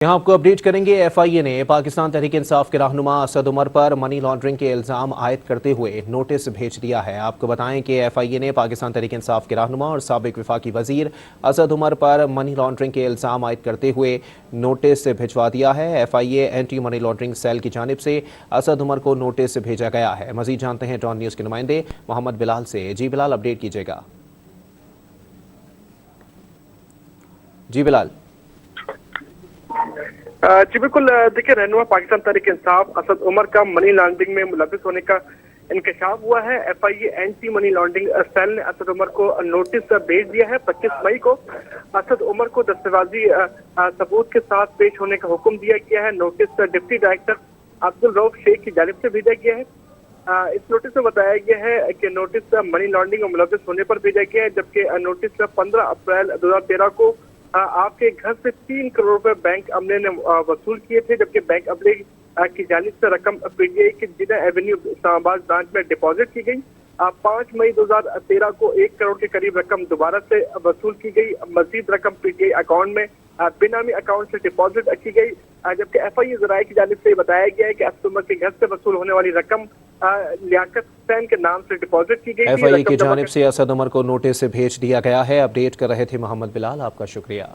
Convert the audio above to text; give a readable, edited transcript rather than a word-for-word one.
यहाँ आपको अपडेट करेंगे। एफआईए ने पाकिस्तान तहरीक इंसाफ के रहनुमा असद उमर पर मनी लॉन्ड्रिंग के इल्ज़ाम आयद करते हुए नोटिस भेज दिया है। आपको बताएं कि एफआईए ने पाकिस्तान तहरीक इंसाफ के रहनुमा और साबिक वफाकी वजीर असद उमर पर मनी लॉन्ड्रिंग के इल्ज़ाम आयद करते हुए नोटिस भिजवा दिया है। FIA anti money laundering cell की जानिब से असद उमर को नोटिस भेजा गया है। मजीद जानते हैं डॉन न्यूज़ के नुमाइंदे मोहम्मद बिलाल से। जी बिलाल, अपडेट कीजिएगा। जी बिलाल। जी बिल्कुल, देखिए, रहनुमा पाकिस्तान तहरीक इंसाफ असद उमर का मनी लॉन्ड्रिंग में मुलविस होने का इंकशाफ हुआ है। FIA anti money laundering cell ने असद उमर को नोटिस भेज दिया है। 25 मई को असद उमर को दस्तावेजी सबूत के साथ पेश होने का हुक्म दिया गया है। Notice deputy director Abdul Rauf Sheikh की जानिब से भेजा गया है। इस नोटिस में बताया गया है कि नोटिस मनी लॉन्ड्रिंग में मुलविस होने पर भेजा गया है, जबकि नोटिस 15 अप्रैल 2013 को आपके घर से 3 करोड़ रुपए बैंक अमले ने वसूल किए थे, जबकि बैंक अमले की जानिब से रकम पीटीआई के जिना एवेन्यू इस्लामाबाद ब्रांच में डिपॉजिट की गई। 5 मई 2013 को 1 करोड़ के करीब रकम दोबारा से वसूल की गई। मजीद रकम पीटीआई अकाउंट में बेनामी अकाउंट से डिपॉजिट की गई, जबकि एफआईए जराये की जानिब से बताया गया है कि असद उमर के घर से वसूल होने वाली रकम लियाकत हुसैन के नाम से डिपॉजिट की गई। एफआईए की जानिब से असद उमर को नोटिस भेज दिया गया है। अपडेट कर रहे थे मोहम्मद बिलाल, आपका शुक्रिया।